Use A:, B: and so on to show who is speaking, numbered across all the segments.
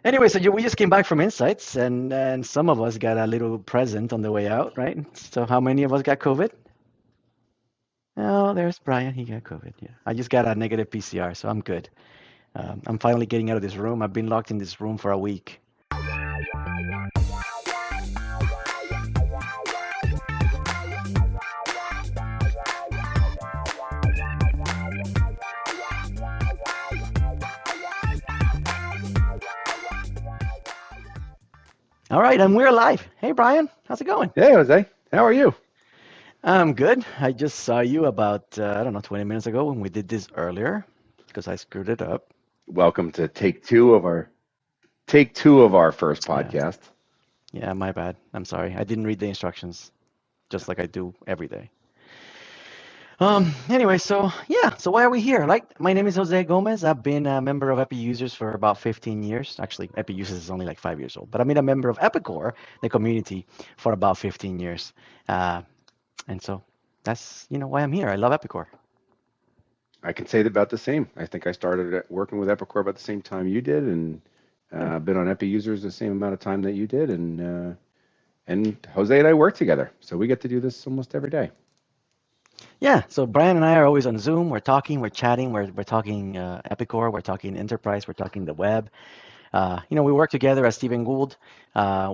A: Anyway, so we just came back from Insights, and some of us got a little present on the way out, right? So how many of us got COVID? Oh, there's Brian. He got COVID. Yeah, I just got a negative PCR, so I'm good. I'm finally getting out of this room. I've been locked in this room for a week. All right, and we're live. Hey, Brian, how's it going?
B: Hey, Jose. How are you?
A: I'm good. I just saw you about, I don't know, 20 minutes ago when we did this earlier because I screwed it up.
B: Welcome to take two of our first
A: Yeah,
B: podcast.
A: yeah, my bad. I'm sorry. I didn't read the instructions just like I do every day. Anyway, so yeah, so why are we here? Like, my name is Jose Gomez. I've been a member of EpiUsers for about 15 years. Actually, EpiUsers is only like 5 years old, but I've been a member of Epicor, the community, for about 15 years. Uh, and so that's, why I'm here. I love Epicor.
B: I can say about the same. I think I started working with Epicor about the same time you did, and
A: Good.
B: been on EpiUsers the same amount of time that you did, and Jose and I work together, so we get to do this almost every day.
A: Yeah, so Brian and I are always on Zoom. We're talking, we're chatting, we're talking Epicor, we're talking enterprise, we're talking the web. We work together as Stephen Gould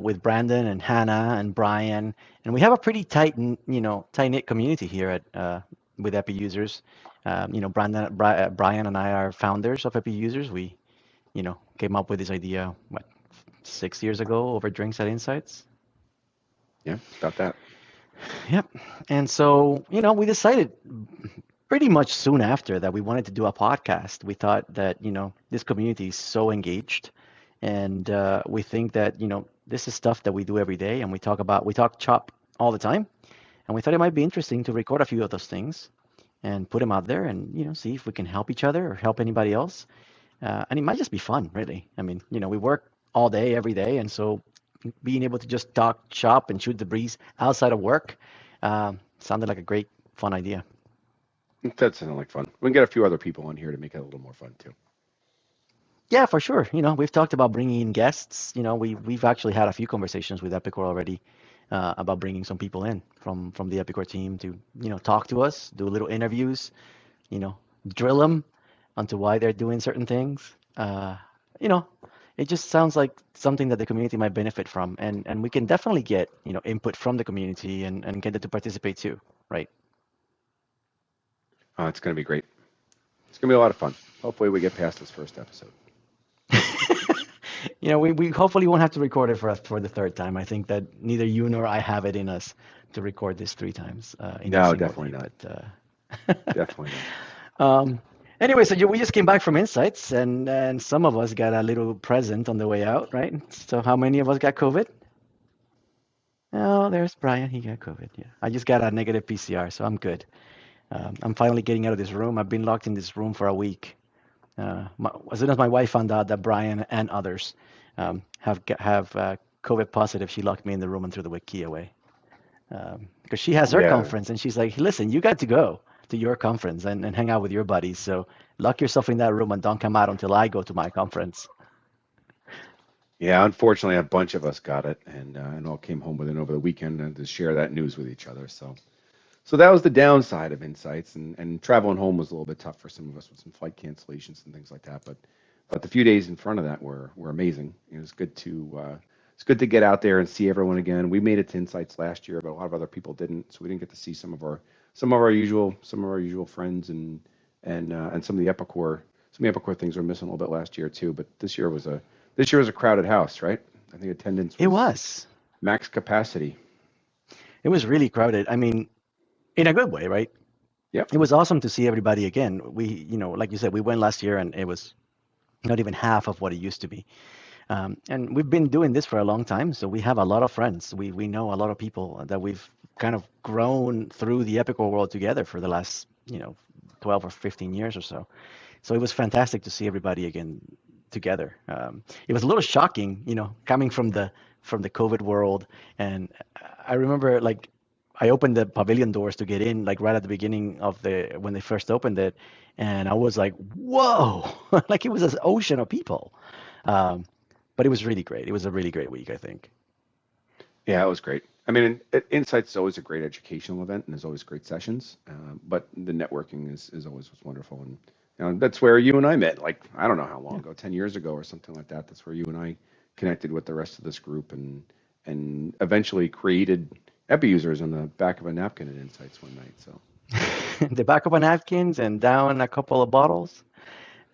A: with Brandon and Hannah and Brian, and we have a pretty tight knit community here at with Epi Users. Brian and I are founders of Epi Users. We, came up with this idea 6 years ago over drinks at Insights.
B: Yeah, about that.
A: Yep. And so, we decided pretty much soon after that we wanted to do a podcast. We thought that, this community is so engaged and we think that, this is stuff that we do every day and we talk chop all the time. And we thought it might be interesting to record a few of those things and put them out there and, see if we can help each other or help anybody else. And it might just be fun, really. I mean, we work all day, every day. And so being able to just talk shop and shoot the breeze outside of work sounded like a great, fun idea.
B: That sounded like fun. We can get a few other people on here to make it a little more fun too.
A: Yeah, for sure. We've talked about bringing in guests. We've actually had a few conversations with Epicor already about bringing some people in from the Epicor team to, talk to us, do little interviews, you know, drill them onto why they're doing certain things. You know, it just sounds like something that the community might benefit from, and we can definitely get, input from the community and get them to participate too, right?
B: It's going to be great. It's going to be a lot of fun. Hopefully, we get past this first episode.
A: We hopefully won't have to record it for the third time. I think that neither you nor I have it in us to record this three times in a
B: No,
A: single
B: definitely
A: day.
B: not.
A: But
B: Definitely
A: um, anyway, so we just came back from Insights, and some of us got a little present on the way out, right? So how many of us got COVID? Oh, there's Brian. He got COVID. Yeah, I just got a negative PCR, so I'm good. I'm finally getting out of this room. I've been locked in this room for a week. As soon as my wife found out that Brian and others have COVID positive, she locked me in the room and threw the key away. Because she has her
B: Yeah.
A: conference, and she's like, "Listen, you got to go to your conference and hang out with your buddies. So lock yourself in that room and don't come out until I go to my conference."
B: Yeah, unfortunately, a bunch of us got it, and all came home with it over the weekend and to share that news with each other. So that was the downside of Insights, and traveling home was a little bit tough for some of us with some flight cancellations and things like that. But the few days in front of that were amazing. It was good to get out there and see everyone again. We made it to Insights last year, but a lot of other people didn't, so we didn't get to see some of our usual friends and some of the Epicor things were missing a little bit last year too. But this year was a crowded house, right? I think attendance
A: It
B: was
A: was.
B: max capacity.
A: It was really crowded. I mean, in a good way, right?
B: Yep.
A: It was awesome to see everybody again. Like you said, we went last year and it was not even half of what it used to be. And we've been doing this for a long time, so we have a lot of friends. We know a lot of people that we've kind of grown through the Epicor world together for the last, 12 or 15 years or so. So it was fantastic to see everybody again together. It was a little shocking, coming from the COVID world. And I remember like I opened the pavilion doors to get in, like right at the beginning of when they first opened it, and I was like, whoa, like it was this ocean of people. Um, But it was really great. It was a really great week, I think.
B: Yeah, it was great. I mean, Insights is always a great educational event, and there's always great sessions. But the networking is always was wonderful, and that's where you and I met. Like I don't know how long
A: Yeah.
B: ago, 10 years ago or something like that. That's where you and I connected with the rest of this group, and eventually created EpiUsers on the back of a napkin at Insights one night. So
A: The back of a napkins and down a couple of bottles.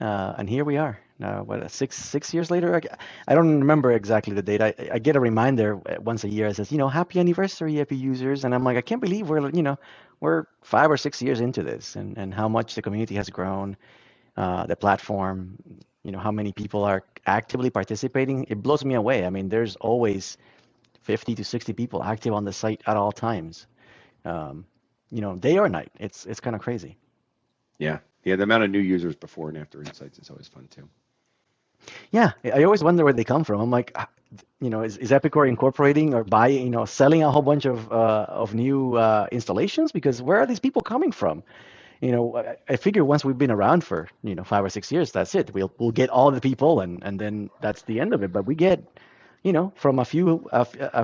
A: And here we are. What, 6 years later? I don't remember exactly the date. I get a reminder once a year. It says, happy anniversary, Epi users. And I'm like, I can't believe we're 5 or 6 years into this, and how much the community has grown, the platform, how many people are actively participating. It blows me away. I mean, there's always 50 to 60 people active on the site at all times. Um, day or night. It's kind of crazy.
B: yeah, yeah, the amount of new users before and after Insights is always fun too.
A: Yeah, I always wonder where they come from. I'm like, is Epicor incorporating or buying, selling a whole bunch of new installations? Because where are these people coming from? I figure once we've been around for 5 or 6 years, that's it. We'll get all the people, and then that's the end of it. But we get, from a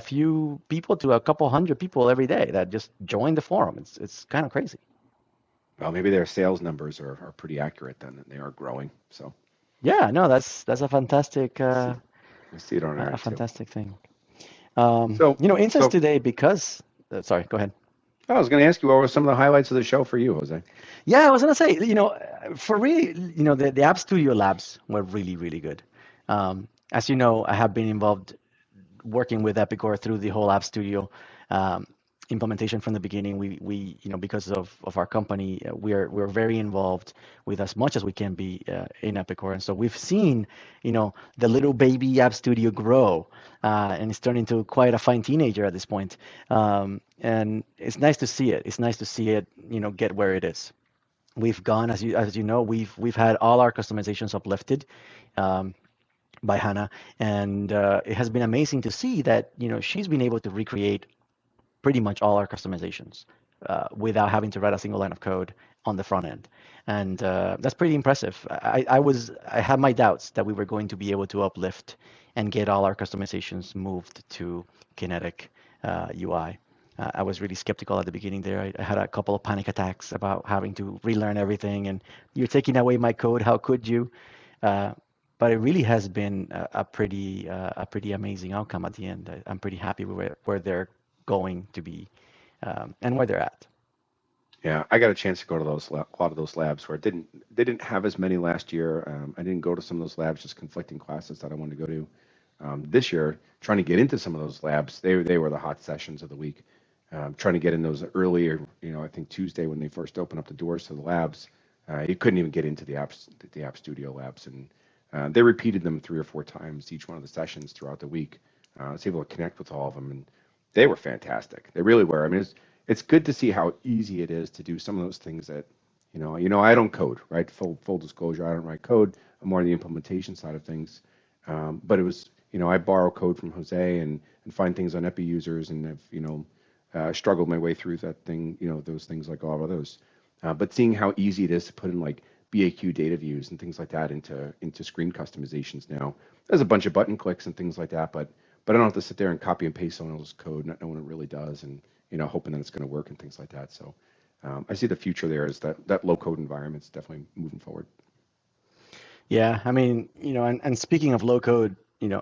A: few people to a couple hundred people every day that just join the forum. It's kind of crazy.
B: Well, maybe their sales numbers are pretty accurate then, that they are growing. So
A: Yeah, no, that's a fantastic
B: I see, I see it on our
A: a
B: end too.
A: fantastic thing.
B: So,
A: Insights
B: so
A: today because sorry, go ahead.
B: I was going to ask you what were some of the highlights of the show for you, Jose?
A: Yeah, I was gonna say, for really, the App Studio labs were really, really good. As you know, I have been involved working with Epicor through the whole App Studio um, implementation from the beginning. We because of our company, we're very involved with as much as we can be in Epicor, and so we've seen the little baby App Studio grow, and it's turned into quite a fine teenager at this point. And it's nice to see it. It's nice to see it, get where it is. We've gone, as you know, we've had all our customizations uplifted. Um, by Hannah, and it has been amazing to see that she's been able to recreate pretty much all our customizations without having to write a single line of code on the front end, and that's pretty impressive. I had my doubts that we were going to be able to uplift and get all our customizations moved to Kinetic UI. I was really skeptical at the beginning there. I had a couple of panic attacks about having to relearn everything, and you're taking away my code. How could you? Uh, but it really has been a pretty amazing outcome at the end. I'm pretty happy with where they're going to be and where they're at.
B: Yeah, I got a chance to go to a lot of those labs where they didn't have as many last year. I didn't go to some of those labs, just conflicting classes that I wanted to go to. This year, trying to get into some of those labs, they were the hot sessions of the week. Trying to get in those earlier, I think Tuesday when they first opened up the doors to the labs, you couldn't even get into the App Studio labs, and they repeated them 3 or 4 times each one of the sessions throughout the week. I was able to connect with all of them, and they were fantastic. They really were. I mean, it's good to see how easy it is to do some of those things that, I don't code, right? Full disclosure, I don't write code. I'm more on the implementation side of things. But it was, I borrow code from Jose and find things on Epi users, and have, struggled my way through that thing, those things like all of those. But seeing how easy it is to put in like BAQ data views and things like that into screen customizations now. There's a bunch of button clicks and things like that, but I don't have to sit there and copy and paste someone else's code, not knowing it really does, and hoping that it's going to work and things like that. So I see the future there is that low code environment is definitely moving forward.
A: Yeah, I mean, and speaking of low code,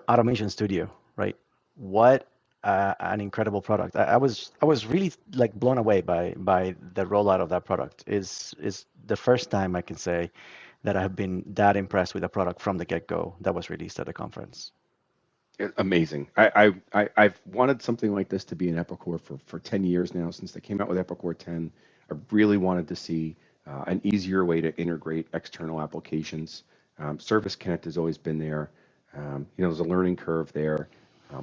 A: Automation Studio, right? What an incredible product. I was really like blown away by the rollout of that product. Is the first time I can say that I have been that impressed with a product from the get-go that was released at the conference.
B: Amazing. I've wanted something like this to be in Epicor for 10 years now, since they came out with Epicor 10. I really wanted to see an easier way to integrate external applications. Service Connect has always been there. There's a learning curve there.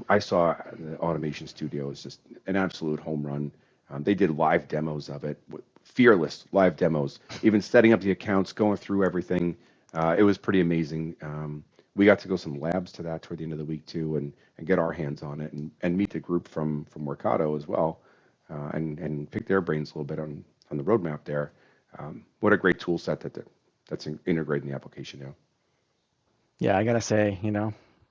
B: I saw the Automation Studio is just an absolute home run. They did live demos of it, fearless live demos, even setting up the accounts, going through everything. It was pretty amazing. We got to go some labs to that toward the end of the week too, and get our hands on it, and meet the group from Mercado as well, and pick their brains a little bit on the roadmap there. What a great tool set that's integrated in the application now.
A: Yeah, I gotta say,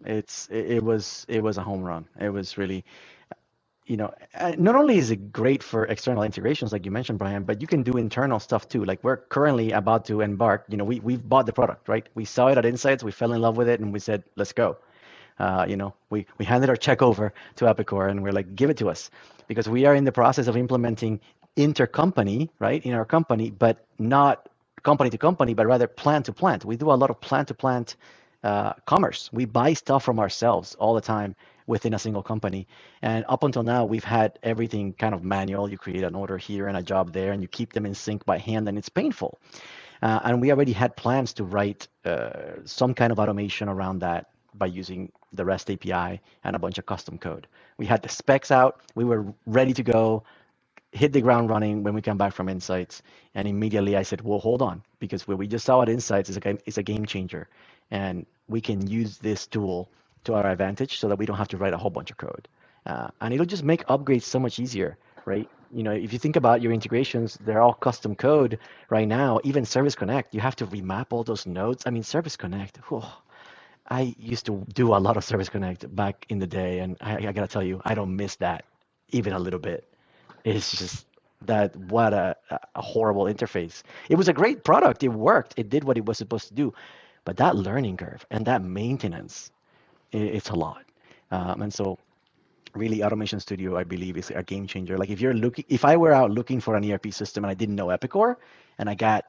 A: It was a home run. It was really, not only is it great for external integrations, like you mentioned, Brian, but you can do internal stuff too. Like we're currently about to embark, we've bought the product, right? We saw it at Insights, we fell in love with it, and we said, let's go. We handed our check over to Epicor and we're like, give it to us because we are in the process of implementing intercompany, right, in our company, but not company to company, but rather plant to plant. We do a lot of plant to plant commerce. We buy stuff from ourselves all the time within a single company. And up until now, we've had everything kind of manual. You create an order here and a job there, and you keep them in sync by hand, and it's painful. And we already had plans to write some kind of automation around that by using the REST API and a bunch of custom code. We had the specs out. We were ready to go, hit the ground running when we come back from Insights. And immediately I said, well, hold on, because what we just saw at Insights is a game changer. And we can use this tool to our advantage so that we don't have to write a whole bunch of code. And it'll just make upgrades so much easier, right? If you think about your integrations, they're all custom code right now. Even Service Connect, you have to remap all those nodes. I mean, Service Connect, whew, I used to do a lot of Service Connect back in the day, and I gotta tell you, I don't miss that even a little bit. It's just that what a horrible interface. It was a great product. It worked. It did what it was supposed to do. But that learning curve and that maintenance, it's a lot. And so really Automation Studio, I believe, is a game changer. Like if I were out looking for an ERP system and I didn't know Epicor and I got,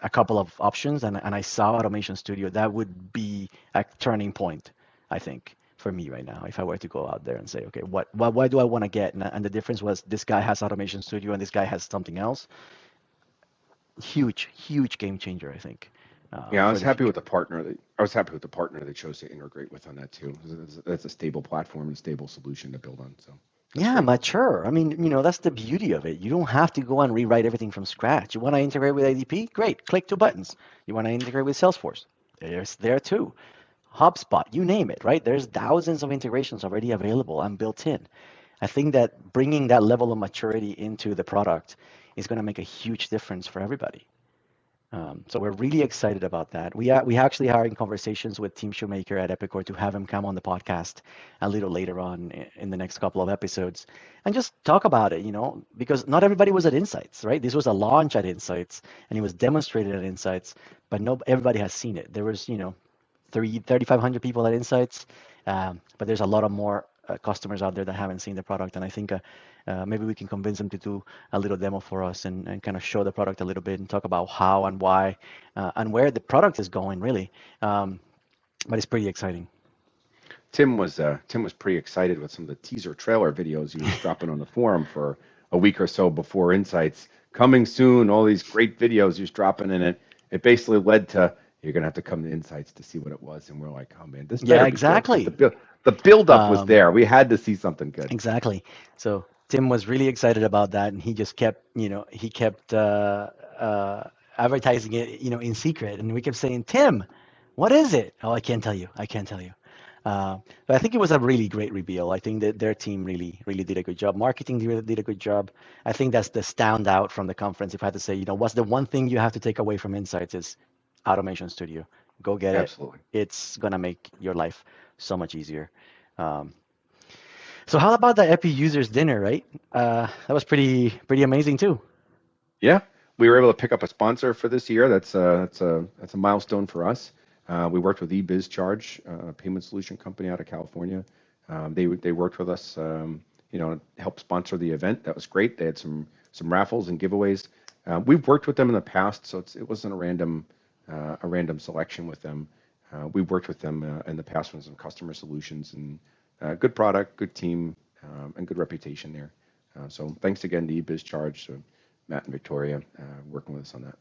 A: a couple of options and I saw Automation Studio, that would be a turning point, I think, for me right now. If I were to go out there and say, okay, what do I want to get? And the difference was this guy has Automation Studio and this guy has something else. Huge, huge game changer, I think,
B: Yeah,
A: for the future.
B: I was happy with the partner they chose to integrate with on that too. That's a stable platform and a stable solution to build on. So that's
A: Yeah,
B: great.
A: mature. I mean, that's the beauty of it. You don't have to go and rewrite everything from scratch. You want to integrate with ADP? Great. Click two buttons. You want to integrate with Salesforce? There's there too. HubSpot, you name it, right? There's thousands of integrations already available and built in. I think that bringing that level of maturity into the product is going to make a huge difference for everybody. So we're really excited about that. We actually are in conversations with Tim Shoemaker at Epicor to have him come on the podcast a little later on in the next couple of episodes and just talk about it, because not everybody was at Insights, right? This was a launch at Insights and it was demonstrated at Insights, but no everybody has seen it. There was, 3,500 people at Insights, but there's a lot of more customers out there that haven't seen the product, and I think maybe we can convince them to do a little demo for us and kind of show the product a little bit and talk about how and why and where the product is going, really. But it's pretty exciting.
B: Tim was pretty excited with some of the teaser trailer videos he was dropping on the forum for a week or so before Insights. Coming soon, all these great videos he was dropping in it. It basically led to you're gonna have to come to Insights to see what it was, and we're like, oh man, this
A: Yeah,
B: better be good because
A: exactly.
B: the build up was
A: Um,
B: there. We had to see something good.
A: exactly. So Tim was really excited about that, and he just kept, advertising it, in secret, and we kept saying, Tim, what is it? Oh, I can't tell you. I can't tell you. But I think it was a really great reveal. I think that their team really, really did a good job. Marketing did a good job. I think that's the standout from the conference. If I had to say, what's the one thing you have to take away from Insights is Automation Studio. Go get it.
B: Absolutely.
A: It's gonna make your life so much easier. Um, so how about the Epi users dinner, right? That was pretty amazing too.
B: Yeah, we were able to pick up a sponsor for this year. That's a milestone for us. We worked with eBizCharge, a payment solution company out of California. They worked with us, help sponsor the event. That was great. They had some raffles and giveaways. We've worked with them in the past, so it wasn't a random selection with them. We've worked with them in the past on some customer solutions and good product, good team, and good reputation there. So thanks again to eBizCharge. Matt and Victoria working with us on that.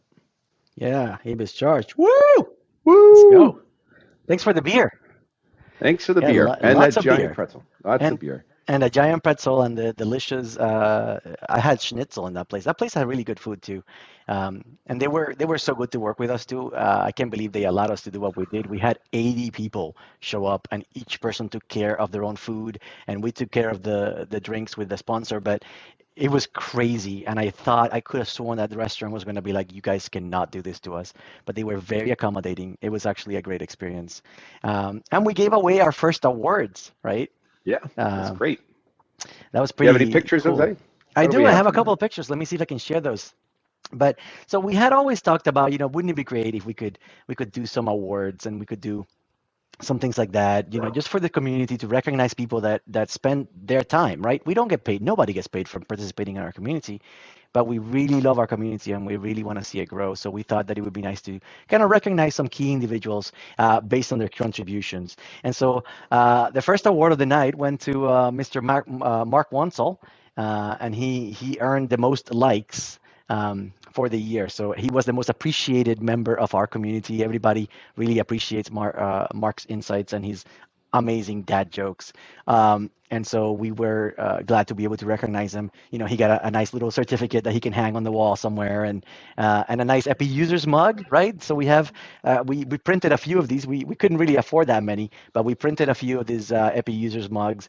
A: Yeah, Abus charged. Woo! Let's
B: Woo!
A: go. Thanks for the beer.
B: Thanks for the
A: Yeah,
B: beer and
A: lots
B: that
A: of
B: giant
A: beer.
B: pretzel. Lots of
A: And
B: beer.
A: And a giant pretzel and the delicious. I had schnitzel in that place. That place had really good food too, and they were so good to work with us too. I can't believe they allowed us to do what we did. We had 80 people show up, and each person took care of their own food, and we took care of the drinks with the sponsor. But it was crazy, and I thought I could have sworn that the restaurant was going to be like, "You guys cannot do this to us," but they were very accommodating. It was actually a great experience, and we gave away our first awards, right?
B: Yeah, that's
A: Um,
B: great.
A: that was
B: You have any
A: pretty
B: pictures of
A: cool.
B: that?
A: I
B: What do
A: do.
B: we
A: I
B: have
A: have a
B: from
A: couple
B: that?
A: of pictures. Let me see if I can share those. But so we had always talked about, wouldn't it be great if we could do some awards and we could do some things like that, just for the community to recognize people that spend their time, right? We don't get paid. Nobody gets paid for participating in our community, but we really love our community and we really want to see it grow. So we thought that it would be nice to kind of recognize some key individuals based on their contributions. And so the first award of the night went to Mr. Mark Wansel, and he earned the most likes for the year. So he was the most appreciated member of our community. Everybody really appreciates Mark's insights and his amazing dad jokes. And so we were glad to be able to recognize him. He got a nice little certificate that he can hang on the wall somewhere, and a nice Epi Users mug, right? So we printed a few of these. We couldn't really afford that many, but we printed a few of these Epi Users mugs,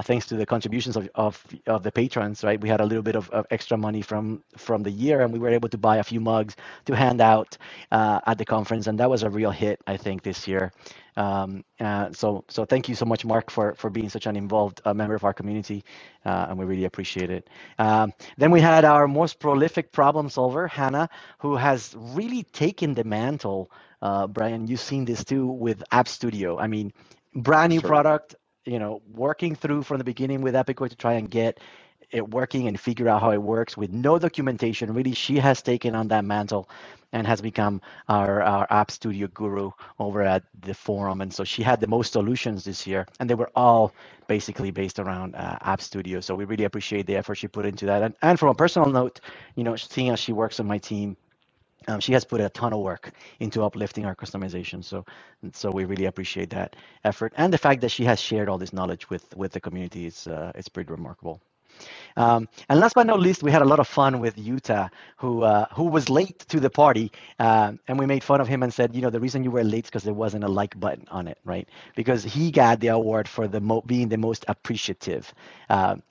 A: thanks to the contributions of the patrons, right? We had a little bit of extra money from the year, and we were able to buy a few mugs to hand out at the conference, and that was a real hit, I think, this year. So thank you so much, Mark, for being such an involved member of our community, and we really appreciate it. Then we had our most prolific problem solver, Hannah, who has really taken the mantle. Brian, you've seen this too with App Studio. I mean, brand new
B: Certainly.
A: product, working through from the beginning with Epicor to try and get it working and figure out how it works with no documentation. Really, she has taken on that mantle and has become our App Studio guru over at the forum. And so she had the most solutions this year, and they were all basically based around App Studio. So we really appreciate the effort she put into that. And from a personal note, seeing as she works on my team, she has put a ton of work into uplifting our customization. So we really appreciate that effort, and the fact that she has shared all this knowledge with the community. It's pretty remarkable. And last but not least, we had a lot of fun with Utah, who was late to the party, and we made fun of him and said, the reason you were late is because there wasn't a like button on it, right? Because he got the award for being the most appreciative.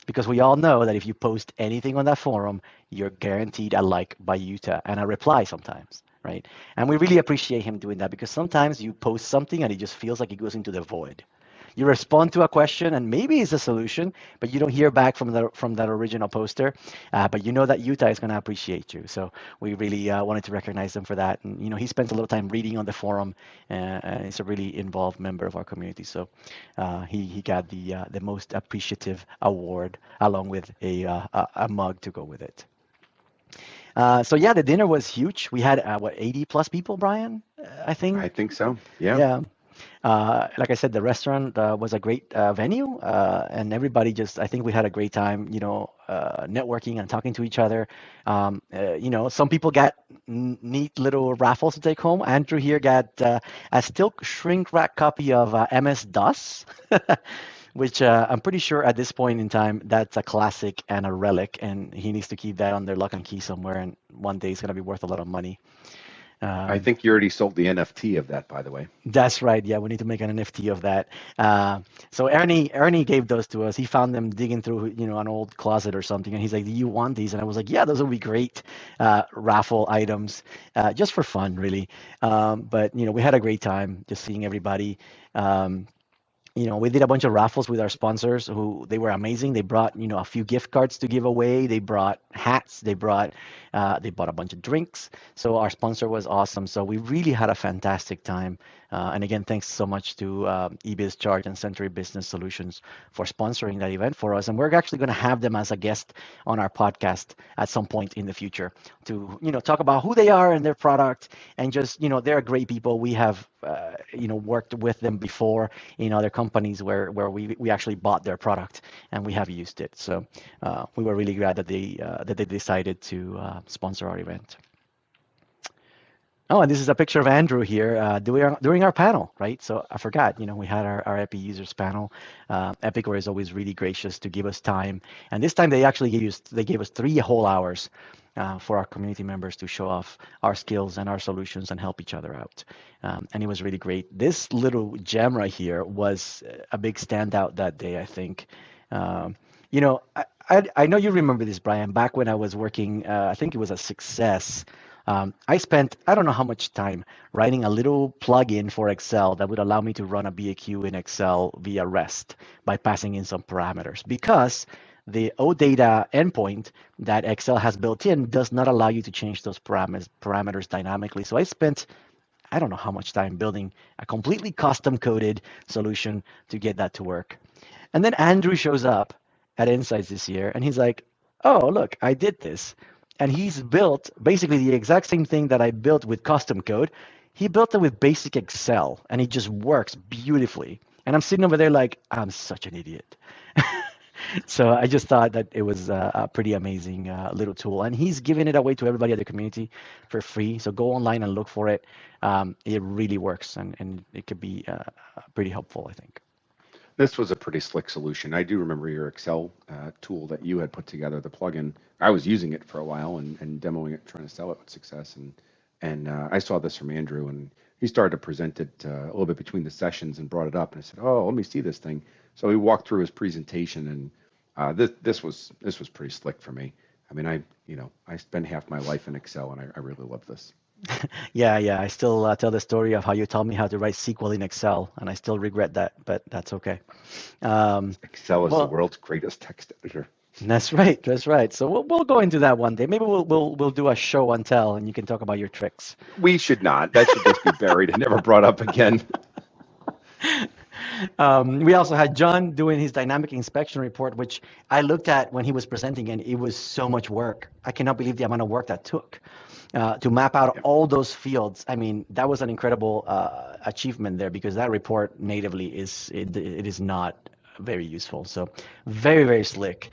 A: Because we all know that if you post anything on that forum, you're guaranteed a like by Utah and a reply sometimes. Right. And we really appreciate him doing that because sometimes you post something and it just feels like it goes into the void. You respond to a question and maybe it's a solution, but you don't hear back from that original poster. But you know that Utah is going to appreciate you. So we really wanted to recognize him for that. And he spends a little time reading on the forum, and he's a really involved member of our community. So he got the most appreciative award along with a mug to go with it. So yeah, the dinner was huge. We had what, 80 plus people, Brian? I think.
B: I think so. Yeah.
A: Yeah. Like I said, the restaurant was a great venue, and everybody I think we had a great time, networking and talking to each other. Some people got neat little raffles to take home. Andrew here got a still shrink wrap copy of MS-DOS, which I'm pretty sure at this point in time, that's a classic and a relic, and he needs to keep that on their lock and key somewhere, and one day it's going to be worth a lot of money.
B: I
A: Um,
B: think you already sold the NFT of that, by the way.
A: That's right. Yeah, we need to make an NFT of that. So Ernie gave those to us. He found them digging through, an old closet or something, and he's like, "Do you want these?" And I was like, "Yeah, those would be great raffle items, just for fun, really." But we had a great time just seeing everybody. Um, we did a bunch of raffles with our sponsors who they were amazing. They brought, a few gift cards to give away. They brought hats. They bought a bunch of drinks. So our sponsor was awesome. So we really had a fantastic time. And again, thanks so much to eBiz Charge and Century Business Solutions for sponsoring that event for us. And we're actually going to have them as a guest on our podcast at some point in the future to, talk about who they are and their product. And just, they're great people. We have, worked with them before in other companies where we actually bought their product and we have used it. So we were really glad that they decided to sponsor our event. Oh, and this is a picture of Andrew here during our panel, right? So I forgot, we had our Epi users panel. Epicor is always really gracious to give us time, and this time they actually gave us 3 whole hours for our community members to show off our skills and our solutions and help each other out, and it was really great. This little gem right here was a big standout that day, I think. Um, I know you remember this, Brian. Back when I was working, I think it was a Success. I spent I don't know how much time writing a little plugin for Excel that would allow me to run a BAQ in Excel via REST by passing in some parameters because the OData endpoint that Excel has built in does not allow you to change those parameters dynamically. So I spent I don't know how much time building a completely custom coded solution to get that to work. And then Andrew shows up at Insights this year and he's like, oh, look, I did this. And he's built basically the exact same thing that I built with custom code. He built it with basic Excel and it just works beautifully. And I'm sitting over there like, I'm such an idiot. So I just thought that it was a pretty amazing little tool. And he's giving it away to everybody at the community for free. So go online and look for it. It really works and it could be pretty helpful, I think.
B: This was a pretty slick solution. I do remember your Excel tool that you had put together, the plugin. I was using it for a while and demoing it, trying to sell it with success. And I saw this from Andrew, and he started to present it a little bit between the sessions and brought it up. And I said, "Oh, let me see this thing." So we walked through his presentation, and this was pretty slick for me. I mean, I spend half my life in Excel, and I really love this.
A: Yeah, yeah. I still tell the story of how you taught me how to write SQL in Excel, and I still regret that, but that's okay. Um,
B: Excel is the
A: well,
B: world's greatest text editor.
A: that's right. That's right. So we'll go into that one day. Maybe we'll do a show and tell, and you can talk about your tricks.
B: We should not. That should just be buried and never brought up again.
A: We also had John doing his dynamic inspection report, which I looked at when he was presenting, and it was so much work. I cannot believe the amount of work that took to map out
B: Yeah.
A: all those fields. I mean, that was an incredible achievement there because that report natively it is not very useful. So very, very slick.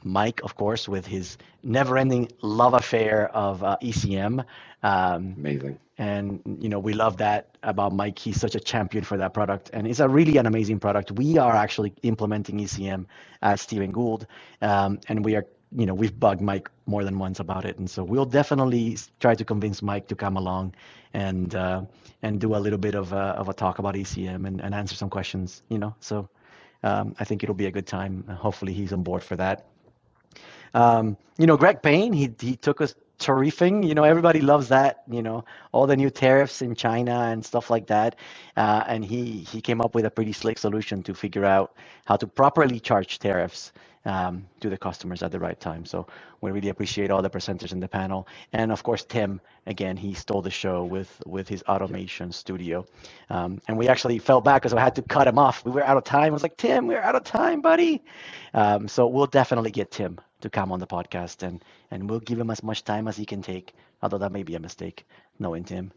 A: Mike, of course, with his never-ending love affair of ECM. Um,
B: Amazing.
A: and we love that about Mike. He's such a champion for that product, and it's a really an amazing product. We are actually implementing ECM at Stephen Gould, and we are we've bugged Mike more than once about it, and so we'll definitely try to convince Mike to come along and do a little bit of a talk about ECM and answer some questions. So I think it'll be a good time. Hopefully he's on board for that. Greg Payne, he took us tariffing. Everybody loves that. All the new tariffs in China and stuff like that. And he came up with a pretty slick solution to figure out how to properly charge tariffs to the customers at the right time. So we really appreciate all the presenters in the panel. And of course, Tim, again, he stole the show with his
B: Yep.
A: automation studio. And we actually fell back because I had to cut him off. We were out of time. I was like, Tim, we're out of time, buddy. So we'll definitely get Tim to come on the podcast and we'll give him as much time as he can take, although that may be a mistake, knowing Tim.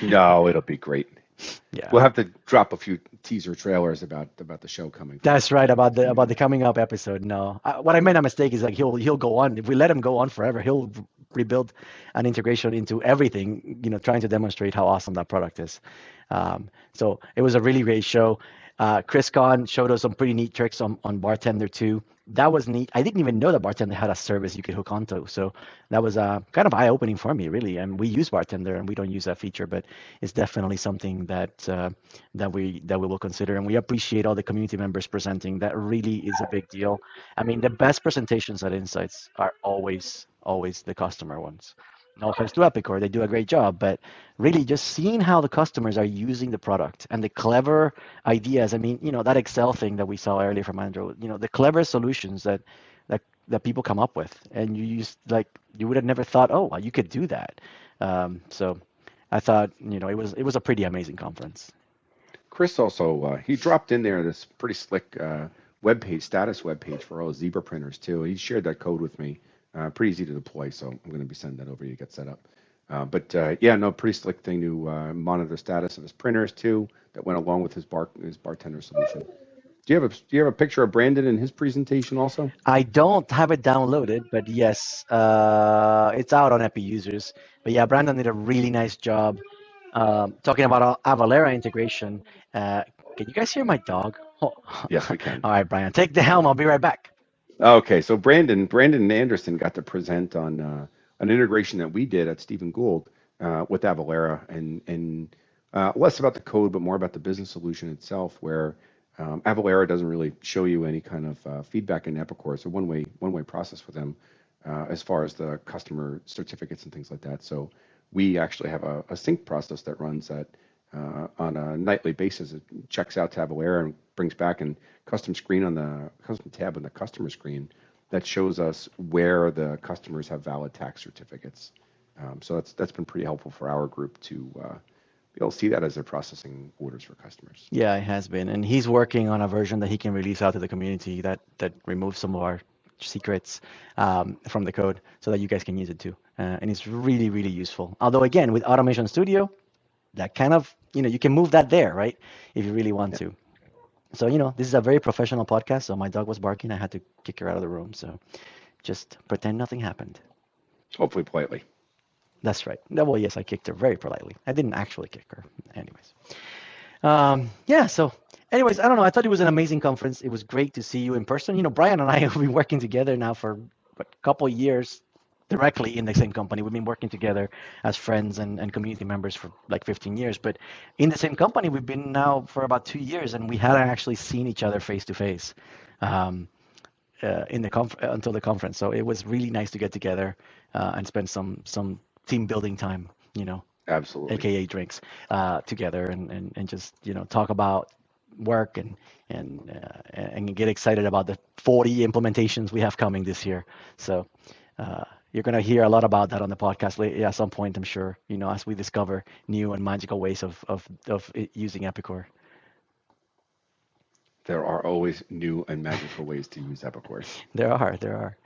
B: No, it'll be great.
A: Yeah.
B: We'll have to drop a few teaser trailers about the show coming for
A: That's
B: sure.
A: right about the coming up episode. No, what I meant a mistake is like he'll go on. If we let him go on forever, he'll rebuild an integration into everything. Trying to demonstrate how awesome that product is. So it was a really great show. Chris Kahn showed us some pretty neat tricks on Bartender too. That was neat. I didn't even know that Bartender had a service you could hook onto. So that was kind of eye-opening for me, really. And we use Bartender, and we don't use that feature, but it's definitely something that we will consider. And we appreciate all the community members presenting. That really is a big deal. I mean, the best presentations at Insights are always the customer ones. No offense to Epicor, they do a great job, but really just seeing how the customers are using the product and the clever ideas. I mean, that Excel thing that we saw earlier from Andrew, the clever solutions that people come up with, and you use like you would have never thought, oh, well, you could do that. So I thought, it was a pretty amazing conference.
B: Chris also he dropped in there this pretty slick web page, status web page for all his Zebra printers too. He shared that code with me. Pretty easy to deploy, so I'm going to be sending that over to you to get set up. But yeah, no, pretty slick thing to monitor the status of his printers too. That went along with his bartender solution. Do you have a picture of Brandon in his presentation also?
A: I don't have it downloaded, but yes, it's out on EpiUsers. But yeah, Brandon did a really nice job talking about Avalera integration. Uh, can you guys hear my dog? Oh.
B: Yes, we can.
A: All right, Brian, take the helm. I'll be right back.
B: Okay, so Brandon Anderson got to present on an integration that we did at Stephen Gould with Avalara, and less about the code, but more about the business solution itself, where Avalara doesn't really show you any kind of feedback in Epicor. It's a one way process for them as far as the customer certificates and things like that. So we actually have a sync process that runs that on a nightly basis. It checks out to Avalara and brings back a custom tab on the customer screen that shows us where the customers have valid tax certificates. So that's been pretty helpful for our group to be able to see that as they're processing orders for customers.
A: Yeah, it has been, and he's working on a version that he can release out to the community that removes some of our secrets from the code, so that you guys can use it too. And it's really, really useful. Although again, with Automation Studio, that kind of you can move that there, right? If you really want
B: Yeah,
A: to. So this is a very professional podcast. So my dog was barking. I had to kick her out of the room. So just pretend nothing happened.
B: hopefully politely.
A: That's right. No, well, yes, I kicked her very politely. I didn't actually kick her. Anyways. Yeah, so anyways, I don't know. I thought it was an amazing conference. It was great to see you in person. Brian and I have been working together now for a couple of years directly in the same company. We've been working together as friends and community members for like 15 years. But in the same company, we've been now for about 2 years, and we hadn't actually seen each other face to face in the until the conference. So it was really nice to get together and spend some team building time,
B: Absolutely.
A: aka drinks, together and just talk about work and get excited about the 40 implementations we have coming this year. So you're gonna hear a lot about that on the podcast at some point, I'm sure. As we discover new and magical ways of using Epicor.
B: There are always new and magical ways to use Epicor.
A: There are.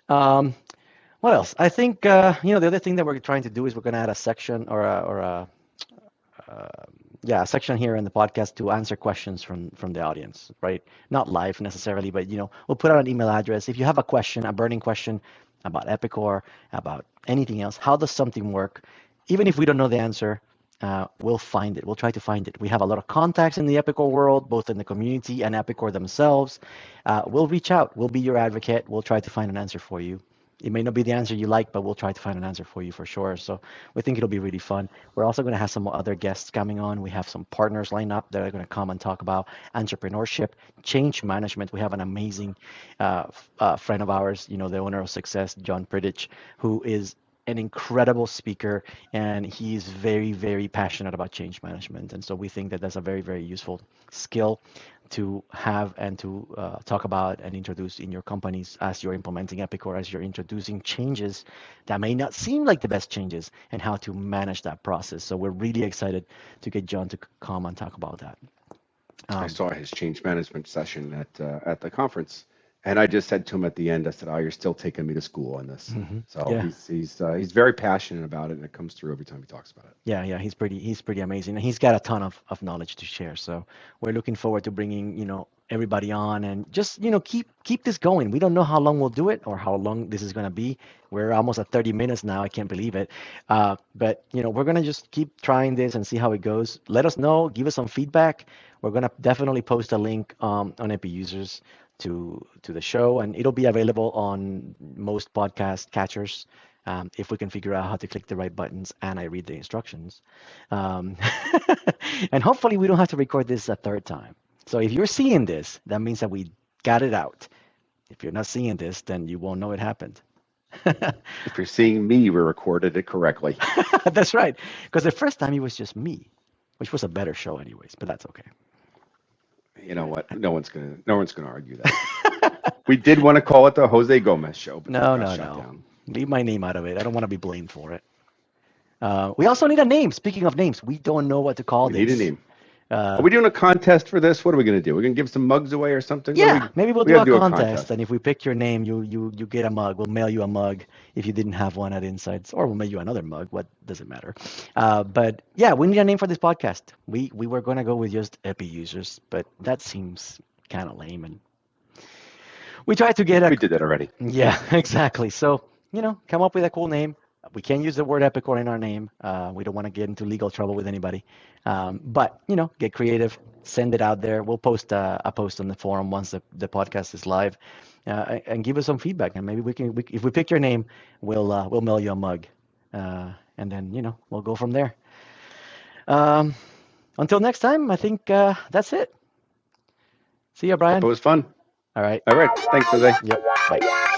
A: Um, what else? I think the other thing that we're trying to do is we're gonna add a section or a uh, yeah, a section here in the podcast to answer questions from the audience, right? Not live necessarily, but we'll put out an email address. If you have a question, a burning question about Epicor, about anything else, how does something work? Even if we don't know the answer, we'll find it. We'll try to find it. We have a lot of contacts in the Epicor world, both in the community and Epicor themselves. We'll reach out. We'll be your advocate. We'll try to find an answer for you. It may not be the answer you like, but we'll try to find an answer for you for sure. So we think it'll be really fun. We're also going to have some other guests coming on. We have some partners lined up that are going to come and talk about entrepreneurship, change management. We have an amazing friend of ours, the owner of Success, John Pridich, who is an incredible speaker, and he's very, very passionate about change management. And so we think that that's a very, very useful skill to have and to talk about and introduce in your companies as you're implementing Epicor, as you're introducing changes that may not seem like the best changes, and how to manage that process. So we're really excited to get John to come and talk about that.
B: I saw his change management session at the conference, and I just said to him at the end, I said, "Oh, you're still taking me to school on this." So
A: Yeah.
B: he's very passionate about it, and it comes through every time he talks about it.
A: Yeah, he's pretty amazing, and he's got a ton of knowledge to share. So we're looking forward to bringing everybody on, and just keep this going. We don't know how long we'll do it or how long this is going to be. We're almost at 30 minutes now. I can't believe it. But we're going to just keep trying this and see how it goes. Let us know. Give us some feedback. We're going to definitely post a link on EpiUsers to the show, and it'll be available on most podcast catchers. If we can figure out how to click the right buttons and I read the instructions. Um, and hopefully we don't have to record this a third time. So if you're seeing this, that means that we got it out. If you're not seeing this, then you won't know it happened.
B: If you're seeing me, we recorded it correctly.
A: That's right. Because the first time it was just me, which was a better show anyways, but that's okay.
B: You know what? No one's gonna argue that. We did want to call it the Jose Gomez show, but that
A: No,
B: got
A: no,
B: shut
A: no.
B: down.
A: Leave my name out of it. I don't want to be blamed for it. We also need a name. Speaking of names, we don't know what to call
B: We need a
A: this.
B: name. Are we doing a contest for this? What are we going to do? We're going to give some mugs away or something? What
A: Yeah, maybe we'll
B: we
A: do
B: got to
A: a
B: do a
A: contest,
B: contest.
A: and if we pick your name, you get a mug. We'll mail you a mug if you didn't have one at Insights, or we'll mail you another mug. What does it matter? But yeah, we need a name for this podcast. We were gonna go with just Epi Users, but that seems kind of lame, and we tried to get a
B: We did that already.
A: yeah, exactly. So, come up with a cool name. We can't use the word Epicor in our name. We don't want to get into legal trouble with anybody. But, get creative, send it out there. We'll post a post on the forum once the podcast is live, and give us some feedback. And maybe if we pick your name, we'll mail you a mug. And then, we'll go from there. Um, until next time, I think that's it. See ya,
B: Hope
A: Brian.
B: it was fun.
A: All right.
B: All right. Thanks, Jose.
A: Yep. Bye.